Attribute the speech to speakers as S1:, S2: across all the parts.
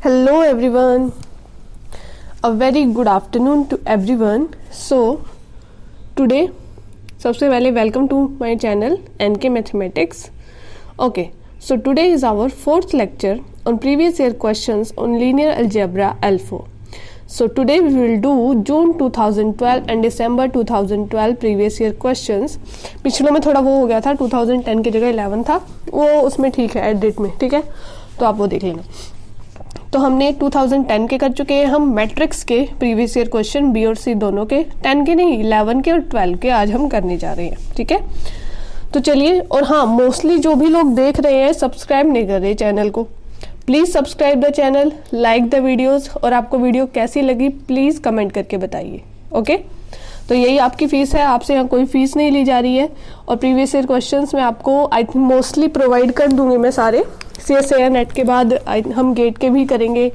S1: Hello everyone, a very good afternoon to everyone. So today सबसे पहले welcome to my channel NK Mathematics. Okay, so today is our fourth lecture on previous year questions on linear algebra L4. So today we will do June 2012 and December 2012 previous year questions. पिछलों में थोड़ा वो हो गया था, 2010 की जगह 11 था, वो उसमें ठीक है एडिट में, ठीक है, तो आप वो देख लेना. तो हमने 2010 के कर चुके हैं हम मैट्रिक्स के प्रीवियस ईयर क्वेश्चन बी और सी दोनों के, 10 के नहीं 11 के और 12 के आज हम करने जा रहे हैं. ठीक है, तो चलिए. और हाँ, मोस्टली जो भी लोग देख रहे हैं सब्सक्राइब नहीं कर रहे चैनल को, please subscribe the channel, like the videos, और आपको वीडियो कैसी लगी प्लीज़ कमेंट करके बताइए. ओके, तो यही आपकी फ़ीस है, आपसे यहाँ कोई फ़ीस नहीं ली जा रही है. और प्रीवियस ईयर क्वेश्चंस मैं आपको आई थिंक मोस्टली प्रोवाइड कर दूंगी मैं सारे. CSIR नेट के बाद हम गेट के भी करेंगे,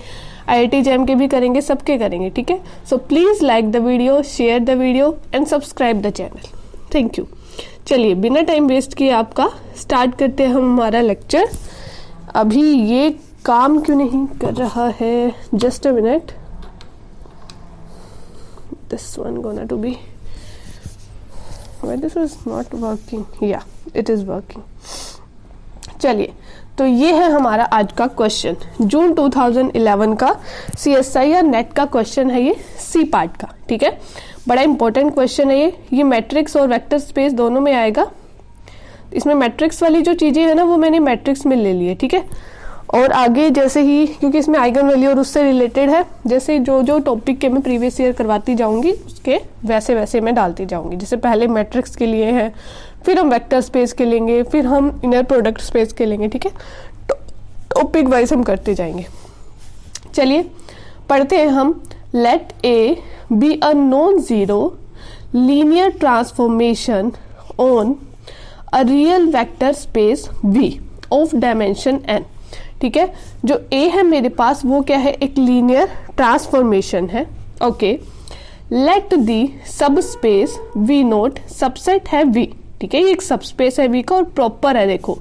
S1: IIT JAM के भी करेंगे, सबके करेंगे. ठीक है, so please like the video, share the video and subscribe the channel. Thank you. चलिए बिना टाइम वेस्ट किए आपका स्टार्ट करते हैं हम हमारा लेक्चर. अभी ये काम क्यों नहीं कर रहा है, just a minute. This one gonna to be, why this is not working? Yeah, it is working. चलिए, तो ये है हमारा आज का क्वेश्चन, जून 2011 का CSIR नेट का क्वेश्चन है ये, सी पार्ट का. ठीक है, बड़ा इंपॉर्टेंट क्वेश्चन है ये मैट्रिक्स और वेक्टर स्पेस दोनों में आएगा. इसमें मैट्रिक्स वाली जो चीजें है ना वो मैंने मैट्रिक्स में ले ली है. ठीक है, और आगे जैसे ही, क्योंकि इसमें आइगन वैल्यू और उससे रिलेटेड है, जैसे जो जो टॉपिक के मैं प्रीवियस ईयर करवाती जाऊंगी उसके वैसे वैसे मैं डालती जाऊंगी. जैसे पहले मैट्रिक्स के लिए है, फिर हम वेक्टर स्पेस के लेंगे, फिर हम इनर प्रोडक्ट स्पेस के लेंगे. ठीक है, टॉपिक वाइज हम करते जाएंगे. चलिए पढ़ते हैं हम. Let A be a non zero linear transformation on a real vector space V of dimension n. ठीक है, जो A है मेरे पास वो क्या है, एक लीनियर ट्रांसफॉर्मेशन है. ओके, लेट दी सब स्पेस V नोट सबसेट है V. ठीक है, ये एक सब स्पेस है V का और प्रॉपर है. देखो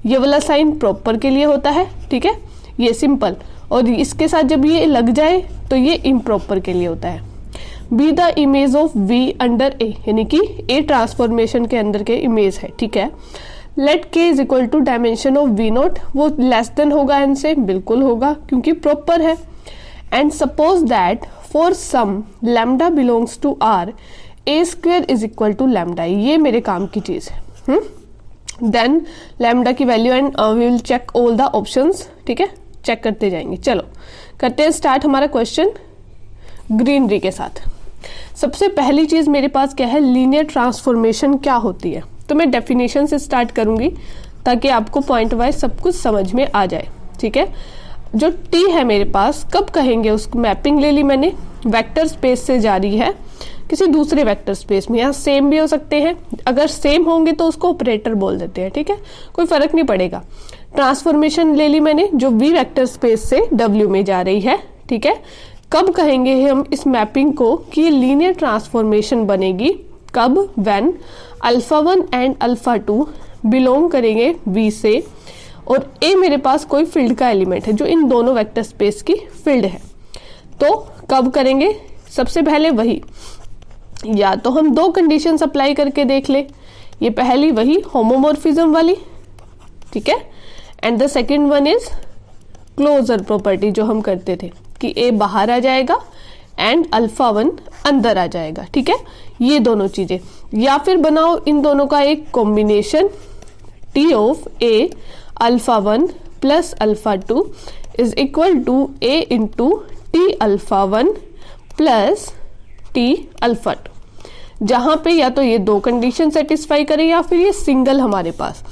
S1: ये वाला साइन प्रॉपर के लिए होता है. ठीक है, ये सिंपल, और इसके साथ जब ये लग जाए तो ये इम्प्रॉपर के लिए होता है. Be the image of V under A, यानी कि A ट्रांसफॉर्मेशन के अंदर के इमेज है. ठीक है, let K is equal to dimension of V not, वो लेस देन होगा n से, बिल्कुल होगा क्योंकि प्रॉपर है. And suppose that for some lambda belongs to R A square is equal to lambda. ये मेरे काम की चीज है. देन लैम्डा की value and we will check all the options. ठीक है, चेक करते जाएंगे. चलो करते हैं स्टार्ट हमारा क्वेश्चन ग्रीनरी के साथ. सबसे पहली चीज मेरे पास क्या है, लीनियर ट्रांसफॉर्मेशन क्या होती है. तो मैं डेफिनेशन से स्टार्ट करूंगी ताकि आपको पॉइंट वाइज सब कुछ समझ में आ जाए. ठीक है, जो T है मेरे पास, कब कहेंगे उसको, मैपिंग ले ली मैंने, वेक्टर स्पेस से जा रही है किसी दूसरे वेक्टर स्पेस में. यहाँ सेम भी हो सकते हैं, अगर सेम होंगे तो उसको ऑपरेटर बोल देते हैं. ठीक है, कोई फर्क नहीं पड़ेगा. ट्रांसफॉर्मेशन ले ली मैंने जो V वेक्टर स्पेस से W में जा रही है. ठीक है, कब कहेंगे हम इस मैपिंग को कि ये लीनियर ट्रांसफॉर्मेशन बनेगी, कब, when alpha 1 and alpha 2 belong करेंगे V से, और A मेरे पास कोई फील्ड का एलिमेंट है जो इन दोनों वेक्टर स्पेस की फील्ड है. तो कब करेंगे, सबसे पहले वही, या तो हम दो कंडीशंस अप्लाई करके देख ले. ये पहली वही होमोमॉर्फिज्म वाली. ठीक है, and the second one is closure property जो हम करते थे कि A बाहर आ जाएगा एंड अल्फा 1 अंदर आ जाएगा. ठीक है, ये दोनों चीजें, या फिर बनाओ इन दोनों का एक combination, T of A alpha 1 plus alpha 2 is equal to A into T alpha 1 plus T alpha 2, जहां पे या तो ये दो कंडीशन सेटिस्फाई करें या फिर ये सिंगल हमारे पास.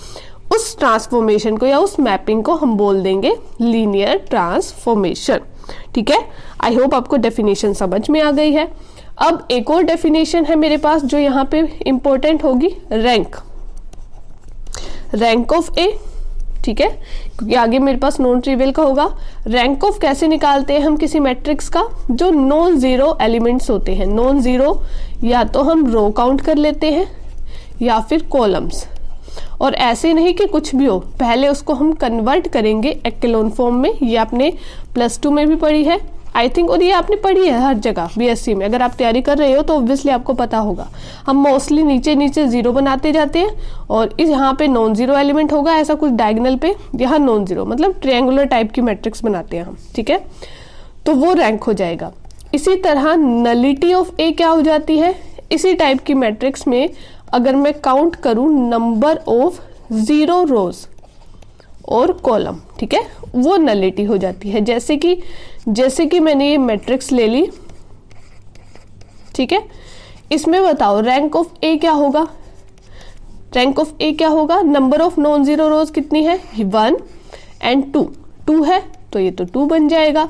S1: उस ट्रांसफॉर्मेशन को या उस मैपिंग को हम बोल देंगे लीनियर ट्रांसफॉर्मेशन. ठीक है, आई होप आपको डेफिनेशन समझ में आ गई है. अब एक और डेफिनेशन है मेरे पास जो यहाँ पे इंपॉर्टेंट होगी, रैंक ऑफ ए. ठीक है, क्योंकि आगे मेरे पास नॉन ट्रिवियल का होगा. रैंक ऑफ कैसे निकालते हैं हम किसी मैट्रिक्स का, जो नॉन जीरो एलिमेंट्स होते हैं. नॉन जीरो या तो हम रो काउंट कर लेते हैं या फिर कॉलम्स. और ऐसे नहीं कि कुछ भी हो, पहले उसको हम कन्वर्ट करेंगे एक्लोन फॉर्म में। ये आपने +2 में भी पढ़ी है आई थिंक, और ये आपने पढ़ी है हर जगह बीएससी में। अगर आप तैयारी कर रहे हो तो ऑब्वियसली आपको पता होगा। हम मोस्टली नीचे नीचे 0 बनाते जाते हैं और इस यहाँ पे नॉन जीरो एलिमेंट होगा ऐसा कुछ डायगोनल पे, यहाँ नॉन जीरो, मतलब ट्रायंगुलर टाइप की मैट्रिक्स बनाते हैं हम, ठीक है, तो वो रैंक हो जाएगा। इसी तरह नलिटी ऑफ ए क्या हो जाती है, इसी टाइप की मैट्रिक्स में अगर मैं काउंट करूं नंबर ऑफ 0 रोज और कॉलम, ठीक है, वो नलिटी हो जाती है। जैसे कि मैंने ये मैट्रिक्स ले ली, ठीक है, इसमें बताओ रैंक ऑफ ए क्या होगा, रैंक ऑफ ए क्या होगा, नंबर ऑफ नॉन जीरो रोज कितनी है 1 एंड 2 है, तो ये तो 2 बन जाएगा।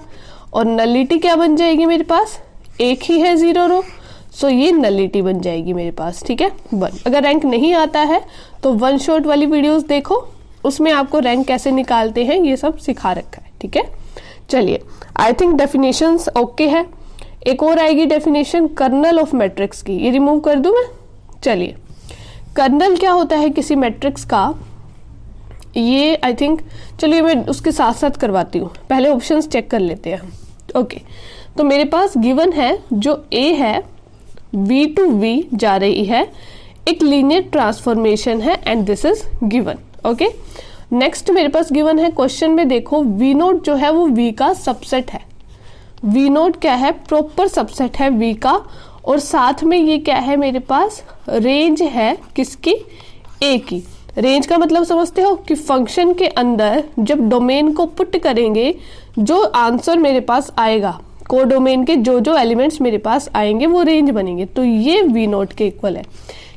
S1: और नलिटी क्या बन जाएगी मेरे पास, एक ही है 0 रो, सो ये नलिटी बन जाएगी मेरे पास, ठीक है 1। अगर रैंक नहीं आता है तो 1 शॉट वाली वीडियोस देखो, उसमें आपको रैंक कैसे निकालते हैं ये सब सिखा रखा है, ठीक है। चलिए, आई थिंक डेफिनेशंस ओके है। एक और आएगी डेफिनेशन कर्नल ऑफ मैट्रिक्स की, ये रिमूव कर दूं मैं। चलिए, कर्नल क्या होता है किसी मैट्रिक्स का, ये आई थिंक, चलिए मैं उसके साथ साथ करवाती हूँ, पहले ऑप्शंस चेक कर लेते हैं हम। ओके, तो मेरे पास गिवन है जो ए है v टू v जा रही है, एक लीनियर ट्रांसफॉर्मेशन है and this is given. Okay, next मेरे पास गिवन है क्वेश्चन में, देखो v नोट जो है वो v का सबसेट है, v नोट क्या है, प्रॉपर सबसेट है v का, और साथ में ये क्या है मेरे पास, रेंज है किसकी, a की। रेंज का मतलब समझते हो कि फंक्शन के अंदर जब डोमेन को पुट करेंगे जो आंसर मेरे पास आएगा, कोडोमेन के जो जो एलिमेंट्स मेरे पास आएंगे वो रेंज बनेंगे, तो ये v नोट के इक्वल है,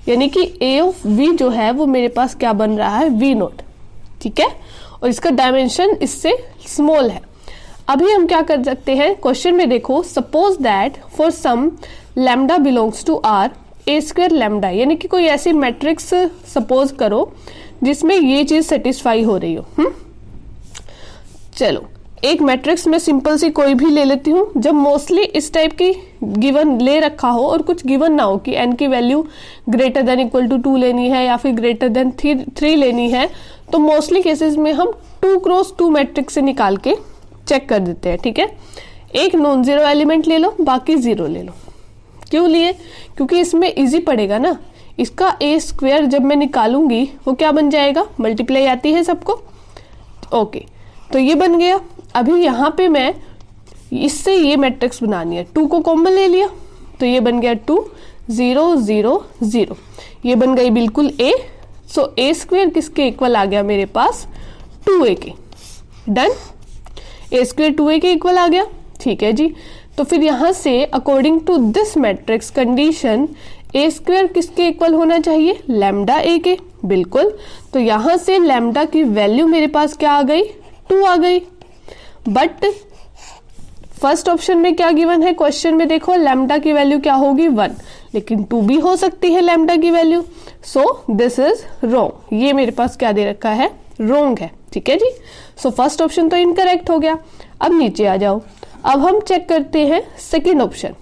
S1: यानी कि a ऑफ v जो है वो मेरे पास क्या बन रहा है, v नोट, ठीक है, और इसका डायमेंशन इससे स्मॉल है। अभी हम क्या कर सकते हैं, क्वेश्चन में देखो, suppose that for some lambda belongs to R A square lambda, यानी कि कोई ऐसी मैट्रिक्स सपोज करो जिसमें ये चीज सेटिस्फाई हो रही हो। चलो, एक मैट्रिक्स में सिंपल सी कोई भी ले लेती हूँ। जब मोस्टली इस टाइप की गिवन ले रखा हो और कुछ गिवन ना हो कि n की value greater than equal to 2 लेनी है या फिर ग्रेटर देन 3 लेनी है, तो मोस्टली केसेस में हम 2 क्रॉस 2 मैट्रिक्स से निकाल के चेक कर देते हैं, ठीक है। एक नॉन जीरो एलिमेंट ले लो, बाकी 0 ले लो। क्यों लिए, क्योंकि इसमें इजी पड़ेगा ना, इसका ए स्क्वायर जब मैं निकालूंगी वो क्या बन जाएगा, मल्टीप्लाई आती है सबको। ओके, तो ये बन गया। अभी यहाँ पे मैं इससे ये मैट्रिक्स बनानी है, 2 को कॉमन ले लिया तो ये बन गया 2 0 0 0, ये बन गई बिल्कुल ए। सो ए स्क्वायर किसके इक्वल आ गया मेरे पास, 2a के। डन, ए स्क्वायर 2a के इक्वल आ गया, ठीक है जी। तो फिर यहाँ से according to this matrix condition A square किसके इक्वल होना चाहिए, लैम्डा ए के, बिल्कुल। तो यहाँ से लैम्डा की वैल्यू मेरे पास क्या आ गई, 2 आ गई। बट फर्स्ट ऑप्शन में क्या गिवन है, क्वेश्चन में देखो लैम्डा की वैल्यू क्या होगी 1, लेकिन 2 भी हो सकती है लैम्डा की value, so this is wrong. ये मेरे पास क्या दे रखा है, रॉन्ग है, ठीक है जी। सो फर्स्ट ऑप्शन तो इनकरेक्ट हो गया। अब नीचे आ जाओ, अब हम चेक करते हैं सेकेंड ऑप्शन,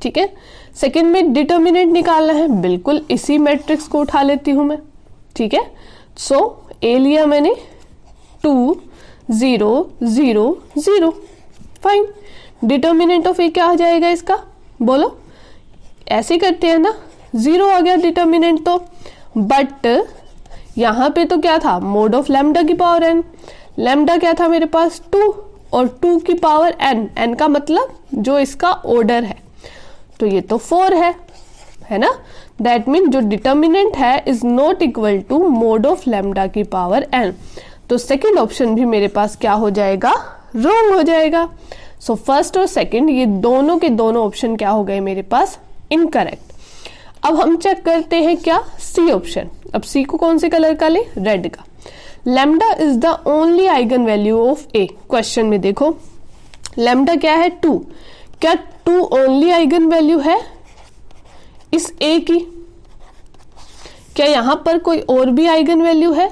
S1: ठीक है। सेकेंड में डिटर्मिनेंट निकालना है, बिल्कुल इसी मैट्रिक्स को उठा लेती हूं मैं, ठीक है। सो ए लिया मैंने 2 0 0 0, फाइन। डिटर्मिनेंट ऑफ ए क्या आ जाएगा इसका, बोलो, ऐसे करते हैं ना, 0 आ गया डिटर्मिनेंट तो। बट यहाँ पे तो क्या था, मोड ऑफ लैम्डा की पावर n, लैम्डा क्या था मेरे पास 2 और 2 की पावर n, n का मतलब जो इसका ऑर्डर है, तो ये तो 4 है ना। दैट मीन जो डिटर्मिनेंट है is not equal to mod of lambda की पावर n, तो सेकंड ऑप्शन भी मेरे पास क्या हो जाएगा, रॉन्ग हो जाएगा। सो फर्स्ट और सेकंड ये दोनों के दोनों ऑप्शन क्या हो गए मेरे पास, इनकरेक्ट। अब हम चेक करते हैं क्या, सी ऑप्शन। अब सी को कौन से कलर का ले, रेड का। Lambda is the only eigen value of A, question में देखो लैम्डा क्या है 2, क्या 2 ओनली आइगन वैल्यू है इस ए की, क्या यहाँ पर कोई और भी आइगन वैल्यू है।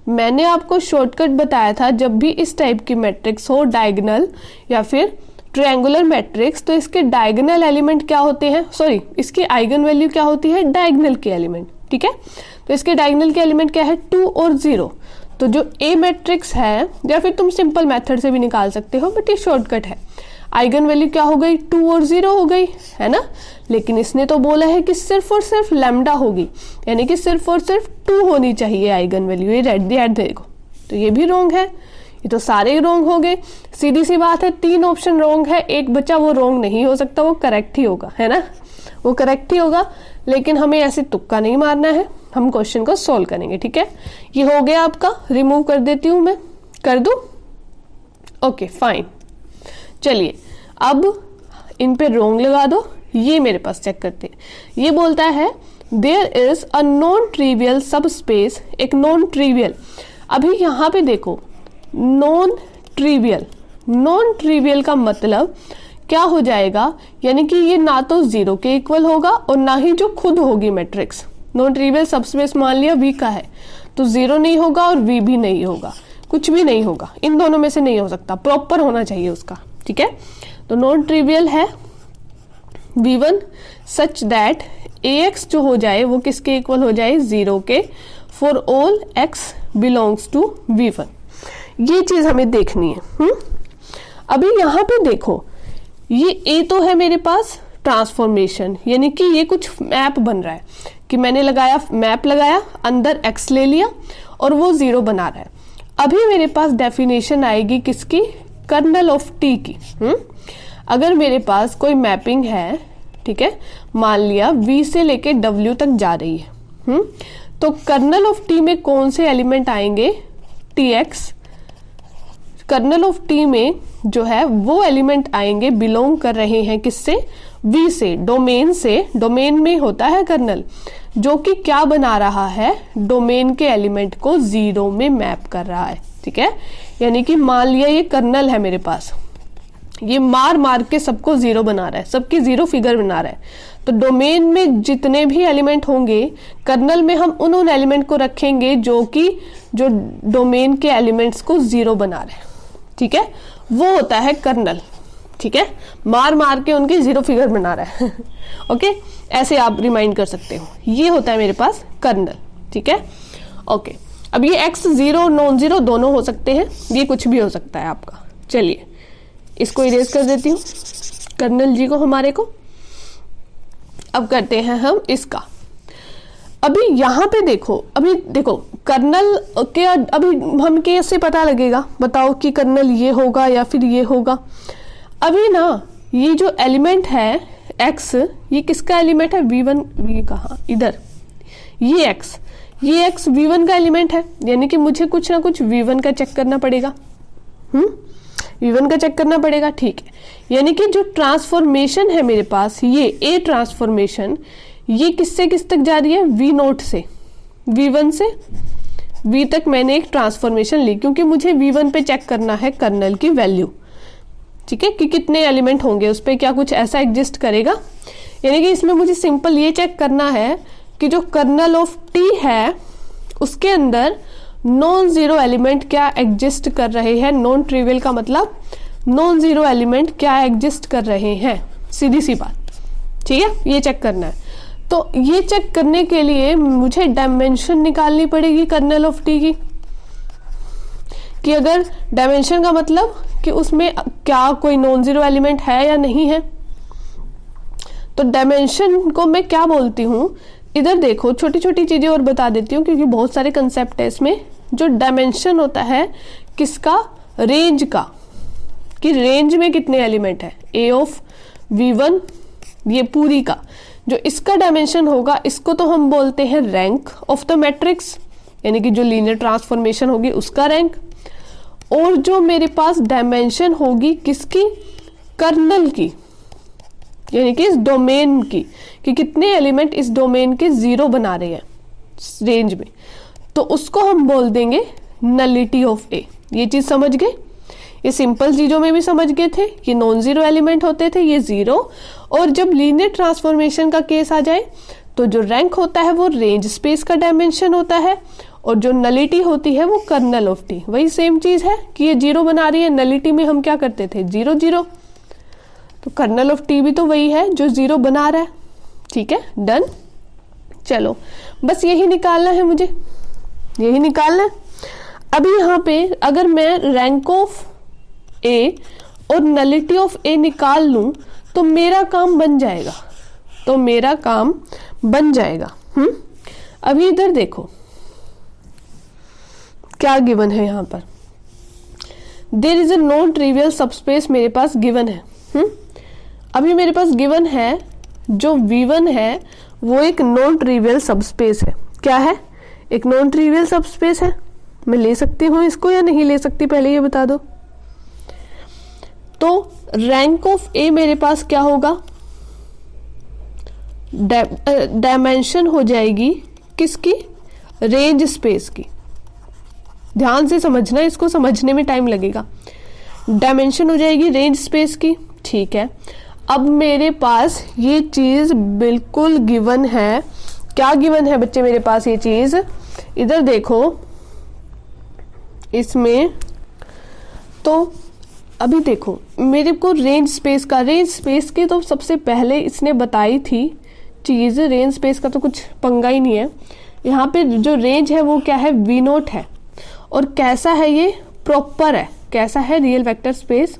S1: मैंने आपको शॉर्टकट बताया था, जब भी इस टाइप की मैट्रिक्स हो डायगोनल या फिर ट्रायंगुलर मैट्रिक्स, तो इसके डायगोनल एलिमेंट क्या होते हैं, सॉरी इसकी आइगन वैल्यू क्या होती है, डायगोनल के एलिमेंट, ठीक है। तो इसके डायगोनल के एलिमेंट क्या है 2 और 0। तो जो ए मैट्रिक्स है, या फिर तुम सिंपल मेथड से भी निकाल सकते हो, बट ये शॉर्टकट है, आइगन वैल्यू क्या हो गई 2 और 0 हो गई, है ना। लेकिन इसने तो बोला है कि सिर्फ और सिर्फ लैम्डा होगी, यानी कि सिर्फ और सिर्फ 2 होनी चाहिए आइगन वैल्यू। ये रेड दिया देखो, तो ये भी रॉन्ग है, ये तो सारे रॉन्ग हो गए। सीधी सी बात है, 3 ऑप्शन रॉन्ग है, एक बचा वो रॉन्ग नहीं हो सकता, वो करेक्ट ही होगा, है ना, वो करेक्ट ही होगा। लेकिन हमें ऐसे तुक्का नहीं मारना है, हम क्वेश्चन को सोल्व करेंगे, ठीक है। ये हो गया आपका, रिमूव कर देती हूं मैं, कर दूं, ओके फाइन। चलिए अब इन पे रॉन्ग लगा दो, ये मेरे पास चेक करते हैं। ये बोलता है there is a non trivial subspace, एक नॉन ट्रिवियल। अभी यहाँ पे देखो नॉन ट्रिवियल, नॉन ट्रिवियल का मतलब क्या हो जाएगा, यानी कि ये ना तो 0 के इक्वल होगा और ना ही जो खुद होगी मैट्रिक्स। नॉन ट्रिवियल सब स्पेस मान लिया V का है, तो 0 नहीं होगा और V भी नहीं होगा, कुछ भी नहीं होगा, इन दोनों में से नहीं हो सकता, प्रॉपर होना चाहिए उसका, ठीक है। तो नॉन ट्रिवियल है V1 सच दैट AX जो हो जाए वो किसके इक्वल हो जाए 0 के, for all X belongs to V1। ये चीज हमें देखनी है। अभी यहाँ पे देखो, ये A तो है मेरे पास ट्रांसफॉर्मेशन, यानी कि ये कुछ मैप बन रहा है कि मैंने लगाया मैप लगाया, अंदर X ले लिया और वो 0 बना रहा है। अभी मेरे पास डेफिनेशन आएगी किसकी, कर्नल ऑफ T की। अगर मेरे पास कोई मैपिंग है, ठीक है, मान लिया V से लेके W तक जा रही है, तो कर्नल ऑफ T में कौन से एलिमेंट आएंगे, TX। कर्नल ऑफ T में जो है वो एलिमेंट आएंगे बिलोंग कर रहे हैं किससे, V से, डोमेन से। डोमेन में होता है कर्नल, जो कि क्या बना रहा है, डोमेन के एलिमेंट को 0 में मैप कर रहा है, ठीक है। यानी कि मान लिया ये कर्नल है मेरे पास, ये मार मार के सबको 0 बना रहा है, सबकी 0 फिगर बना रहा है। तो डोमेन में जितने भी एलिमेंट होंगे, कर्नल में हम उन एलिमेंट को रखेंगे जो डोमेन के एलिमेंट्स को 0 बना रहे हैं, ठीक है, वो होता है कर्नल, ठीक है, मार मार के उनकी 0 फिगर बना रहा है ओके, ऐसे आप रिमाइंड कर सकते हो, ये होता है मेरे पास कर्नल, ठीक है। ओके, अब ये X 0 नॉन 0 दोनों हो सकते हैं, ये कुछ भी हो सकता है आपका। चलिए इसको इरेज कर देती हूँ, कर्नल जी को हमारे को। अब करते हैं हम इसका। अभी यहाँ पे देखो, अभी देखो कर्नल के, अभी हम कैसे पता लगेगा, बताओ कि कर्नल ये होगा या फिर ये होगा। अभी ना ये जो एलिमेंट है X, ये किसका एलिमेंट है, V1, V कहाँ, इधर, ये X V1 का एलिमेंट है, यानी कि मुझे कुछ ना कुछ V1 का चेक करना पड़ेगा। V1 का चेक करना पड़ेगा, ठीक है। यानी कि जो ट्रांसफॉर्मेशन है मेरे पास, ये A ट्रांसफॉर्मेशन, ये किससे किस तक जा रही है, V0 से V1 से V तक मैंने एक ट्रांसफॉर्मेशन ली, क्योंकि मुझे V1 पे चेक करना है कर्नल की वैल्यू, ठीक है, कि कितने एलिमेंट होंगे उस पर, क्या कुछ ऐसा एग्जिस्ट करेगा। यानी कि इसमें मुझे सिंपल ये चेक करना है कि जो कर्नल ऑफ T है उसके अंदर नॉन 0 एलिमेंट क्या एग्जिस्ट कर रहे हैं। नॉन ट्रिवियल का मतलब नॉन 0 एलिमेंट क्या एग्जिस्ट कर रहे हैं, सीधी सी बात, ठीक है, ये चेक करना है। तो ये चेक करने के लिए मुझे डायमेंशन निकालनी पड़ेगी कर्नल ऑफ T की, कि अगर डायमेंशन का मतलब कि उसमें क्या कोई नॉन 0 एलिमेंट है या नहीं है। तो डायमेंशन को मैं क्या बोलती हूँ, इधर देखो छोटी छोटी चीजें और बता देती हूँ, क्योंकि बहुत सारे कंसेप्ट है इसमें। जो डायमेंशन होता है किसका, रेंज का, कि रेंज में कितने एलिमेंट है, A ऑफ V1, ये पूरी का जो इसका डायमेंशन होगा, इसको तो हम बोलते हैं रैंक ऑफ द मैट्रिक्स, यानी कि जो लीनियर ट्रांसफॉर्मेशन होगी उसका रैंक। और जो मेरे पास डायमेंशन होगी किसकी, कर्नल की, यानी कि इस डोमेन की, कि कितने एलिमेंट इस डोमेन के 0 बना रहे हैं रेंज में, तो उसको हम बोल देंगे नलिटी ऑफ A। ये चीज समझ गए, ये सिंपल चीजों में भी समझ गए थे, ये नॉन 0 एलिमेंट होते थे, ये 0। और जब लीनियर ट्रांसफॉर्मेशन का केस आ जाए तो जो रैंक होता है वो रेंज स्पेस का डायमेंशन होता है, और जो नलिटी होती है वो कर्नल ऑफ T। वही सेम चीज है कि ये 0 बना रही है, नलिटी में हम क्या करते थे 0 0, तो कर्नल ऑफ T भी तो वही है जो 0 बना रहा है, ठीक है, डन। चलो बस यही निकालना है मुझे, यही निकालना है। अभी यहाँ पे अगर मैं रैंक ऑफ ए और नलिटी ऑफ ए निकाल लूं तो मेरा काम बन जाएगा, तो मेरा काम बन जाएगा। अभी इधर देखो क्या गिवन है यहाँ पर, there is a non trivial subspace मेरे पास गिवन है। अभी मेरे पास गिवन है जो V1 है वो एक नॉन ट्रिवियल सबस्पेस है। क्या है? एक नॉन ट्रिवियल सबस्पेस है। मैं ले सकती हूँ इसको या नहीं ले सकती, पहले ये बता दो। तो रैंक ऑफ ए मेरे पास क्या होगा, डायमेंशन हो जाएगी किसकी, रेंज स्पेस की। ध्यान से समझना, इसको समझने में टाइम लगेगा। डायमेंशन हो जाएगी रेंज स्पेस की, ठीक है। अब मेरे पास ये चीज बिल्कुल गिवन है। क्या गिवन है बच्चे मेरे पास ये चीज? इधर देखो इसमें, तो अभी देखो मेरे को रेंज स्पेस की तो सबसे पहले इसने बताई थी चीज। रेंज स्पेस का तो कुछ पंगा ही नहीं है। यहाँ पे जो रेंज है वो क्या है, V0 है। और कैसा है ये, प्रॉपर है। कैसा है, रियल वेक्टर स्पेस।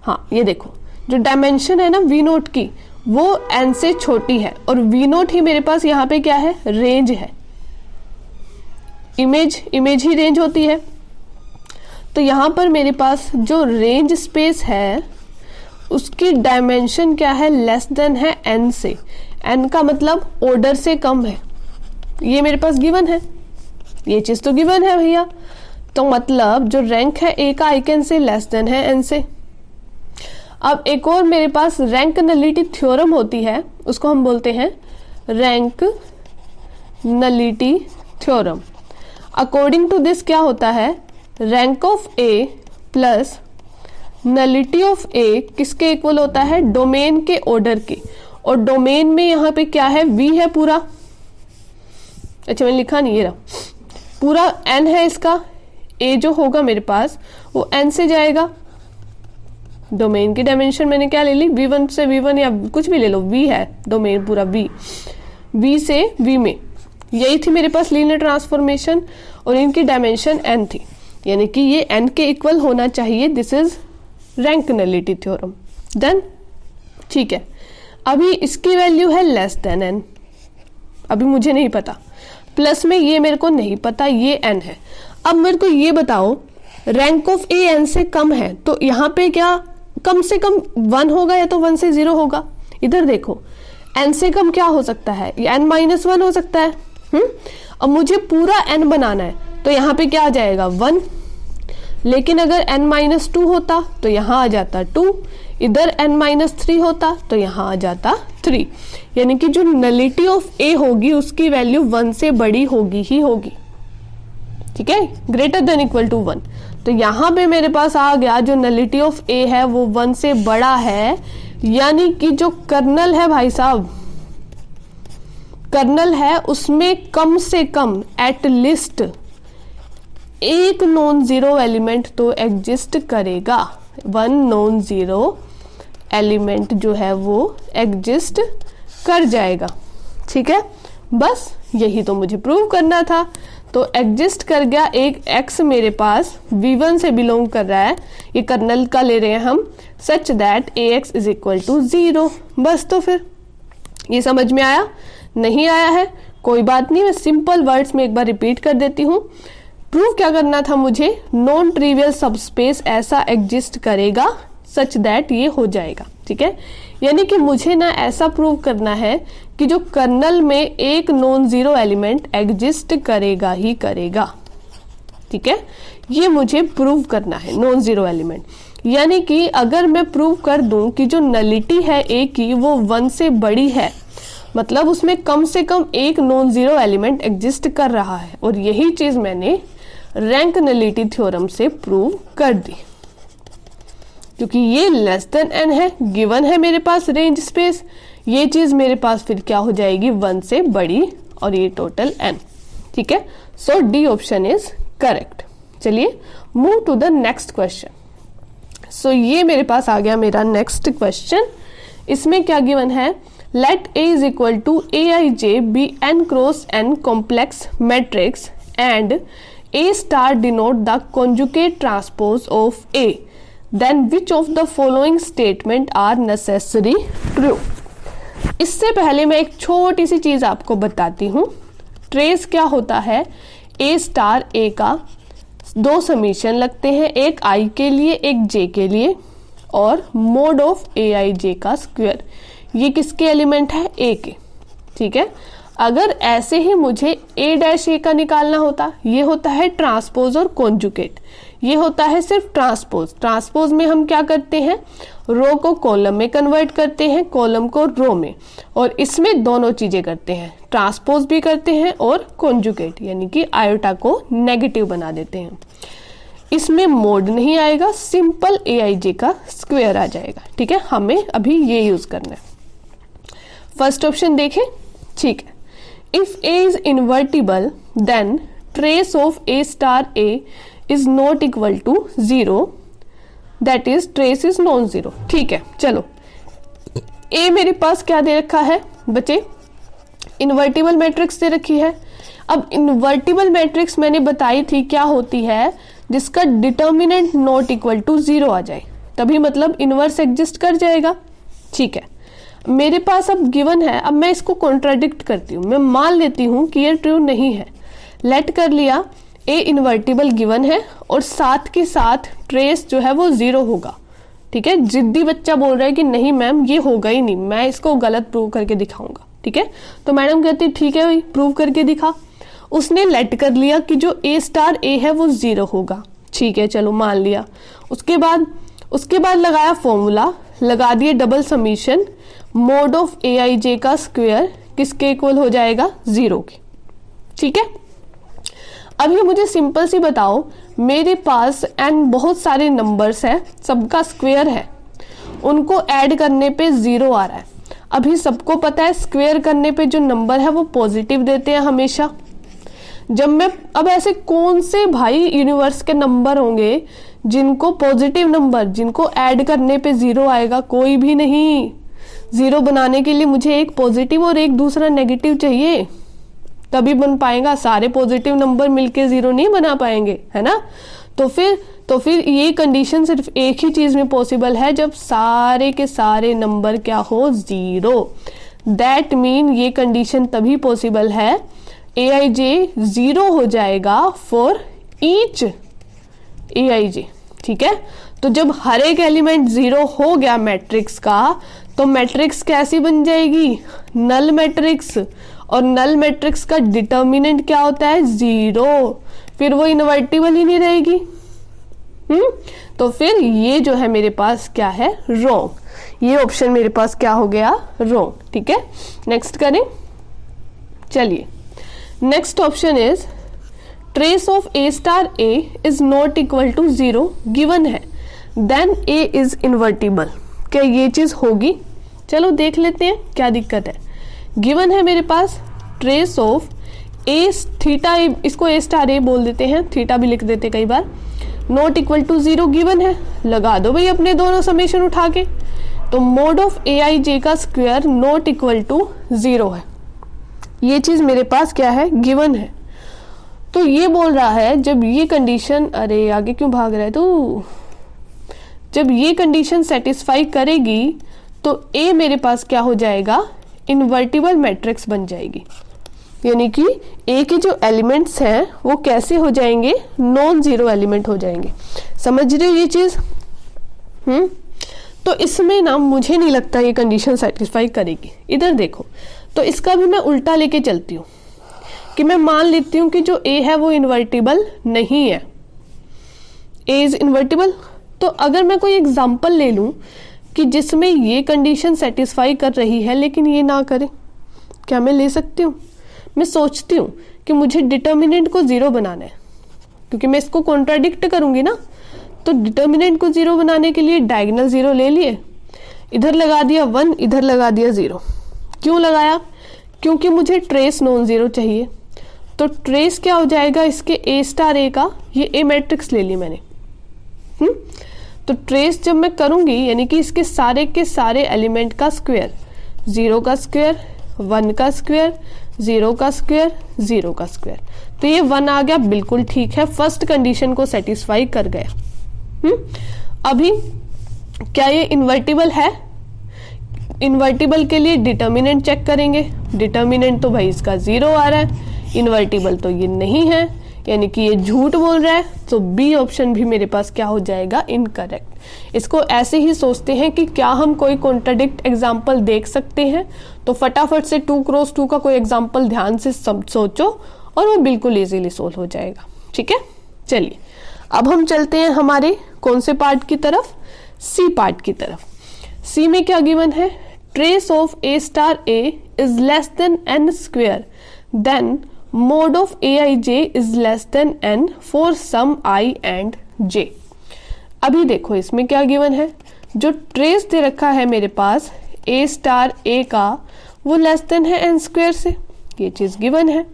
S1: हाँ ये देखो जो डायमेंशन है ना V0 की वो n से छोटी है, और V0 ही मेरे पास यहाँ पे क्या है, रेंज है। इमेज ही रेंज होती है। तो यहाँ पर मेरे पास जो रेंज स्पेस है उसकी डायमेंशन क्या है, लेस देन है n से। n का मतलब ऑर्डर से कम है। ये मेरे पास गिवन है, ये चीज तो गिवन है भैया। तो मतलब जो रैंक है a का आइकन से लेस देन है n से। अब एक और मेरे पास रैंक नलिटी थ्योरम होती है, उसको हम बोलते हैं rank nullity theorem. According to this क्या होता है, rank of A plus nullity of A किसके इक्वल होता है, डोमेन के ऑर्डर के। और डोमेन में यहाँ पे क्या है, V है पूरा। अच्छा मैंने लिखा नहीं, ये रहा पूरा n है इसका। a जो होगा मेरे पास वो n से जाएगा। डोमेन की डायमेंशन मैंने क्या ले ली, V1 से V1 या कुछ भी ले लो, V है डोमेन पूरा V से V में। यही थी मेरे पास लीनियर ट्रांसफॉर्मेशन, और इनकी डायमेंशन n थी, यानी कि ये n के इक्वल होना चाहिए। This is rank nullity theorem. Done, ठीक है। अभी इसकी वैल्यू है लेस देन n, अभी मुझे नहीं पता। प्लस में ये मेरे को नहीं पता, ये n है। अब मेरे को ये बताओ रैंक ऑफ ए n से कम है, तो यहाँ पे क्या कम से कम 1 होगा या तो 1 से 0 होगा। इधर देखो n से कम क्या हो सकता है, n-1 हो सकता है। अब मुझे पूरा n बनाना है तो यहाँ पे क्या आ जाएगा 1। लेकिन अगर n-2 होता तो यहाँ आ जाता 2, इधर n-3 होता तो यहाँ आ जाता 3। यानी कि जो नलिटी ऑफ ए होगी उसकी वैल्यू 1 से बड़ी होगी ही होगी, ठीक है, ग्रेटर देन इक्वल टू 1। तो यहाँ पे मेरे पास आ गया जो नलिटी ऑफ ए है वो 1 से बड़ा है, यानी कि जो कर्नल है भाई साहब, कर्नल है उसमें कम से कम एट लीस्ट एक नॉन जीरो एलिमेंट तो एग्जिस्ट करेगा। 1 नॉन जीरो एलिमेंट जो है वो एग्जिस्ट कर जाएगा, ठीक है। बस यही तो मुझे प्रूव करना था। तो एग्जिस्ट कर गया एक x मेरे पास V1 से बिलोंग कर रहा है, ये कर्नल का ले रहे हैं हम, such that ax is equal to 0। बस तो फिर ये समझ में आया, नहीं आया है कोई बात नहीं, मैं सिंपल वर्ड्स में एक बार रिपीट कर देती हूँ। प्रूव क्या करना था मुझे, नॉन ट्रिवियल सबस्पेस ऐसा एग्जिस्ट करेगा सच दैट ये हो जाएगा, ठीक है। यानी कि मुझे ना ऐसा प्रूव करना है कि जो कर्नल में एक नॉन जीरो एलिमेंट एग्जिस्ट करेगा ही करेगा, ठीक है। ये मुझे प्रूव करना है नॉन जीरो एलिमेंट। यानी कि अगर मैं प्रूव कर दूं कि जो नलिटी है ए की वो 1 से बड़ी है, मतलब उसमें कम से कम एक नॉन जीरो एलिमेंट एग्जिस्ट कर रहा है, और यही चीज मैंने रैंक नलिटी थ्योरम से प्रूव कर दी। क्योंकि ये लेस देन n है, गिवन है मेरे पास रेंज स्पेस, ये चीज मेरे पास फिर क्या हो जाएगी 1 से बड़ी, और ये टोटल n, ठीक है। So D option is correct. चलिए move to the next question. So ये मेरे पास आ गया मेरा नेक्स्ट क्वेश्चन। इसमें क्या गिवन है, let A is equal to Aij be n cross n complex matrix and A star denote the conjugate transpose of A, then which of the following statement are necessary true? इससे पहले मैं एक छोटी सी चीज आपको बताती हूँ। ट्रेस क्या होता है, A स्टार A का दो समीशन लगते हैं, एक I के लिए एक J के लिए, और मोड ऑफ Aij का स्क्वायर, ये किसके एलिमेंट है, A के। ठीक है, अगर ऐसे ही मुझे A' का निकालना होता, ये होता है ट्रांसपोज और कॉन्जुगेट, ये होता है सिर्फ ट्रांसपोज। ट्रांसपोज में हम क्या करते हैं, रो को कॉलम में कन्वर्ट करते हैं, कॉलम को रो में, और इसमें दोनों चीजें करते हैं, ट्रांसपोज भी करते हैं और कॉन्जुगेट यानी कि आयोटा को नेगेटिव बना देते हैं। इसमें मोड नहीं आएगा, सिंपल Aij का स्क्वायर आ जाएगा। ठीक है, हमें अभी ये यूज करना है। फर्स्ट ऑप्शन देखें, ठीक है, if A is invertible then trace of A star A is not equal to 0, that is trace is non zero. ठीक है, चलो A मेरे पास क्या दे रखा है बच्चे, इन्वर्टिबल मैट्रिक्स दे रखी है। अब इन्वर्टिबल मैट्रिक्स मैंने बताई थी क्या होती है, जिसका डिटर्मिनेंट नॉट इक्वल टू 0 आ जाए, तभी मतलब इनवर्स एग्जिस्ट कर जाएगा। ठीक है, मेरे पास अब गिवन है, अब मैं इसको कॉन्ट्राडिक्ट करती हूँ, मैं मान लेती हूँ कि ये ट्रू नहीं है। लेट कर लिया A इन्वर्टिबल गिवन है और साथ के साथ ट्रेस जो है वो 0 होगा। ठीक है, जिद्दी बच्चा बोल रहा है कि नहीं मैम ये होगा ही नहीं, मैं इसको गलत प्रूव करके दिखाऊंगा। ठीक है, तो मैडम कहती ठीक है भाई प्रूव करके दिखा। उसने लेट कर लिया कि जो A स्टार A है वो 0 होगा। ठीक है, चलो मान लिया। उसके बाद लगाया फॉर्मूला, लगा दिए double summation, mode of Aij का स्क्वायर किसके इक्वल हो जाएगा, 0 के। ठीक है, अब ये मुझे सिंपल सी बताओ, मेरे पास n बहुत सारे नंबर्स हैं, सबका स्क्वायर है, उनको ऐड करने पे 0 आ रहा है। अभी सबको पता है स्क्वायर करने पे जो नंबर है वो पॉजिटिव देते हैं हमेशा। जब मैं अब ऐसे कौन से भाई यूनिवर्स के नंबर होंगे जिनको पॉजिटिव नंबर, जिनको ऐड करने पे 0 आएगा, कोई भी नहीं। 0 बनाने के लिए मुझे एक पॉजिटिव और एक दूसरा नेगेटिव चाहिए, तभी बन पाएगा। सारे पॉजिटिव नंबर मिलके 0 नहीं बना पाएंगे, है ना। तो फिर ये कंडीशन सिर्फ एक ही चीज में पॉसिबल है, जब सारे के सारे नंबर क्या हो, 0। दैट मीन ये कंडीशन तभी पॉसिबल है, Aij 0 हो जाएगा फॉर ईच Aij। ठीक है, तो जब हर एक एलिमेंट 0 हो गया मैट्रिक्स का, तो मैट्रिक्स कैसी बन जाएगी, नल मैट्रिक्स। और नल मैट्रिक्स का डिटर्मिनेंट क्या होता है, 0। फिर वो इन्वर्टिबल ही नहीं रहेगी। तो फिर ये जो है मेरे पास क्या है, रॉन्ग। ये ऑप्शन मेरे पास क्या हो गया, रॉन्ग। ठीक है, नेक्स्ट करें। चलिए, next option is trace of A star A is not equal to 0 given है, देन A इज इन्वर्टिबल। क्या ये चीज होगी, चलो देख लेते हैं क्या दिक्कत है। गिवन है मेरे पास ट्रेस ऑफ A थीटा, इसको A स्टार A बोल देते हैं, थीटा भी लिख देते कई बार, नॉट इक्वल टू 0 गिवन है। लगा दो भाई अपने दोनों समेशन उठा के, तो मोड ऑफ Aij का स्क्वायर नॉट इक्वल टू 0 है। ये चीज मेरे पास क्या है, गिवन है। तो ये बोल रहा है जब ये कंडीशन, अरे आगे क्यों भाग रहा है तू, जब ये कंडीशन सेटिस्फाई करेगी तो A मेरे पास क्या हो जाएगा, इन्वर्टिबल मैट्रिक्स बन जाएगी। यानी कि A के जो एलिमेंट्स हैं वो कैसे हो जाएंगे, नॉन जीरो एलिमेंट हो जाएंगे। समझ रहे हो ये चीज? तो इसमें ना मुझे नहीं लगता ये कंडीशन सेटिस्फाई करेगी। इधर देखो, तो इसका भी मैं उल्टा लेके चलती हूँ कि मैं मान लेती हूँ कि जो A है वो इन्वर्टिबल नहीं है, A इज इन्वर्टिबल। तो अगर मैं कोई एग्जाम्पल ले लूँ कि जिसमें ये कंडीशन सेटिस्फाई कर रही है लेकिन ये ना करे, क्या मैं ले सकती हूँ? मैं सोचती हूँ कि मुझे डिटर्मिनेंट को 0 बनाना है, क्योंकि मैं इसको कॉन्ट्राडिक्ट करूंगी ना। तो डिटर्मिनेंट को 0 बनाने के लिए डायगोनल 0 ले लिए, इधर लगा दिया 1, इधर लगा दिया 0। क्यों लगाया? क्योंकि मुझे ट्रेस नॉन जीरो चाहिए। तो ट्रेस क्या हो जाएगा इसके, A स्टार A का, ये A मैट्रिक्स ले ली मैंने। तो ट्रेस जब मैं करूंगी यानी कि इसके सारे के सारे एलिमेंट का स्क्वायर, 0 का स्क्वायर, 1 का स्क्वायर, 0 का स्क्वायर, 0 का स्क्वायर। तो ये 1 आ गया, बिल्कुल ठीक है, फर्स्ट कंडीशन को सेटिस्फाई कर गया। अभी क्या ये इन्वर्टिबल है? इन्वर्टिबल के लिए डिटर्मिनेंट चेक करेंगे। डिटर्मिनेंट तो भाई इसका 0 आ रहा है, इन्वर्टिबल तो ये नहीं है, यानी कि ये झूठ बोल रहा है। तो बी ऑप्शन भी मेरे पास क्या हो जाएगा? इनकरेक्ट। इसको ऐसे ही सोचते हैं कि क्या हम कोई कॉन्ट्राडिक्ट एग्जाम्पल देख सकते हैं, तो फटाफट से 2 क्रॉस 2 का कोई एग्जाम्पल ध्यान से सब सोचो और वो बिल्कुल इजीली सोल्व हो जाएगा। ठीक है, चलिए अब हम चलते हैं हमारे कौन से पार्ट की तरफ? सी पार्ट की तरफ। सी में क्या गिवन है? Trace of a star a is less than n square, then mod of aij is less than n for some i and j। अभी देखो इसमें क्या गिवन है, जो ट्रेस दे रखा है मेरे पास a स्टार a का, वो लेस देन है n स्क्वेयर से, ये चीज गिवन है।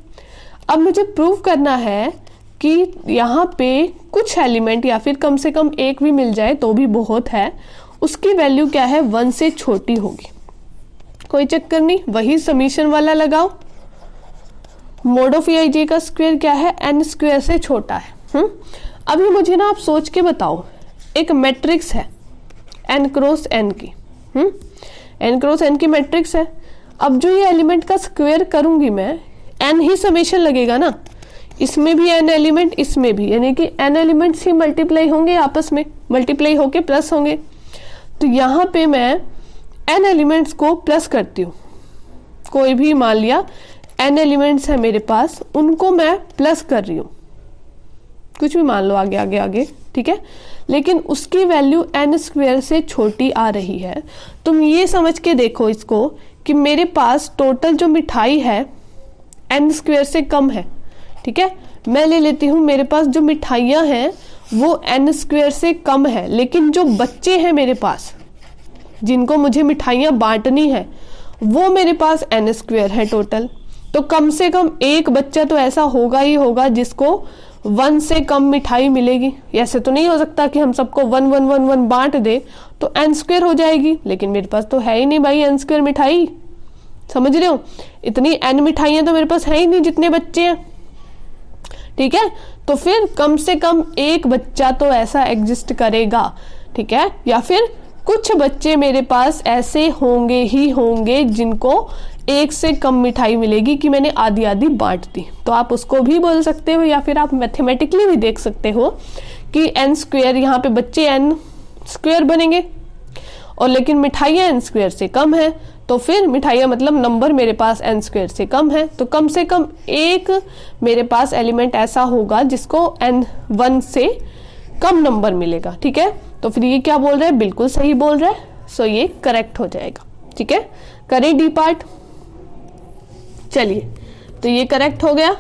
S1: अब मुझे प्रूव करना है कि यहाँ पे कुछ एलिमेंट या फिर कम से कम एक भी मिल जाए तो भी बहुत है, उसकी वैल्यू क्या है? 1 से छोटी होगी। कोई चक्कर नहीं, वही समीशन वाला लगाओ। मोड ऑफ aij का स्क्वायर क्या है? n स्क्वायर से छोटा है। अभी मुझे ना आप सोच के बताओ, एक मैट्रिक्स है n क्रॉस n की, n क्रॉस n की मैट्रिक्स है। अब जो ये एलिमेंट का स्क्वायर करूंगी मैं, n ही समेशन लगेगा ना, इसमें भी n एलिमेंट, इसमें भी, यानी कि n एलिमेंट्स ही मल्टीप्लाई होंगे, आपस में मल्टीप्लाई होके प्लस होंगे। तो यहाँ पे मैं n एलिमेंट्स को प्लस करती हूँ, कोई भी मान लिया n एलिमेंट्स है मेरे पास, उनको मैं प्लस कर रही हूँ, कुछ भी मान लो आगे आगे आगे, ठीक है, लेकिन उसकी वैल्यू n स्क्वायर से छोटी आ रही है। तुम ये समझ के देखो इसको कि मेरे पास टोटल जो मिठाई है n स्क्वायर से कम है। ठीक है, मैं ले लेती हूँ मेरे पास जो मिठाइयाँ हैं वो n स्क्वायर से कम है, लेकिन जो बच्चे हैं मेरे पास जिनको मुझे मिठाइयाँ बांटनी है वो मेरे पास n स्क्वायर है टोटल। तो कम से कम एक बच्चा तो ऐसा होगा ही होगा जिसको 1 से कम मिठाई मिलेगी। ऐसे तो नहीं हो सकता कि हम सबको 1 1 1 1 बांट दे तो n स्क्वायर हो जाएगी, लेकिन मेरे पास तो है ही नहीं भाई n स्क्वायर मिठाई। समझ रहे हो, इतनी n मिठाइयाँ तो मेरे पास है ही नहीं जितने बच्चे हैं। ठीक है, तो फिर कम से कम एक बच्चा तो ऐसा एग्जिस्ट करेगा। ठीक है, या फिर कुछ बच्चे मेरे पास ऐसे होंगे ही होंगे जिनको 1 से कम मिठाई मिलेगी कि मैंने आधी आधी बांट दी। तो आप उसको भी बोल सकते हो, या फिर आप मैथमेटिकली भी देख सकते हो कि n स्क्वायर, यहाँ पे बच्चे n स्क्वायर बनेंगे और लेकिन मिठाइयाँ n स्क्वायर से कम है, तो फिर मिठाइयाँ मतलब नंबर मेरे पास n स्क्वायर से कम है, तो कम से कम एक मेरे पास एलिमेंट ऐसा होगा जिसको n1 से कम नंबर मिलेगा। ठीक है, तो फिर ये क्या बोल रहा है? बिल्कुल सही बोल रहा है, सो ये करेक्ट हो जाएगा। ठीक है, करें डी पार्ट। चलिए, तो ये करेक्ट हो गया।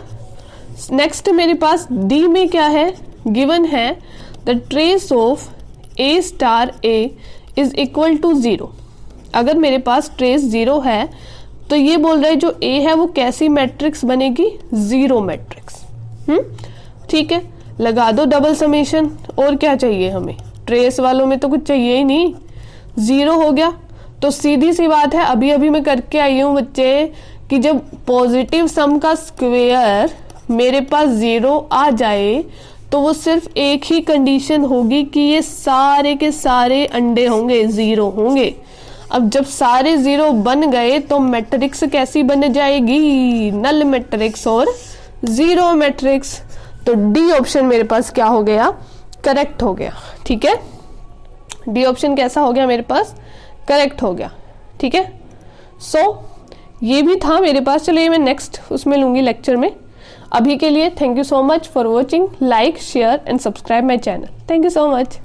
S1: नेक्स्ट मेरे पास डी में क्या है? गिवन है the trace of a star a is equal to 0। अगर मेरे पास ट्रेस 0 है तो ये बोल रहा है जो a है वो कैसी मैट्रिक्स बनेगी? 0 मैट्रिक्स। ठीक है, लगा दो डबल समेशन। और क्या चाहिए हमें? ट्रेस वालों में तो कुछ चाहिए ही नहीं, 0 हो गया। तो सीधी सी बात है, अभी अभी मैं करके आई हूँ बच्चे, कि जब पॉजिटिव सम का स्क्वायर मेरे पास 0 आ जाए तो वो सिर्फ एक ही कंडीशन होगी कि ये सारे के सारे अंडे होंगे, 0 होंगे। अब जब सारे 0 बन गए तो मैट्रिक्स कैसी बन जाएगी? नल मैट्रिक्स और 0 मैट्रिक्स। तो डी ऑप्शन मेरे पास क्या हो गया? करेक्ट हो गया। ठीक है, डी ऑप्शन कैसा हो गया मेरे पास? करेक्ट हो गया। ठीक है, सो ये भी था मेरे पास। चलो ये मैं नेक्स्ट उसमें लूंगी लेक्चर में। अभी के लिए thank you so much for watching. Like, share and subscribe my channel. Thank you so much.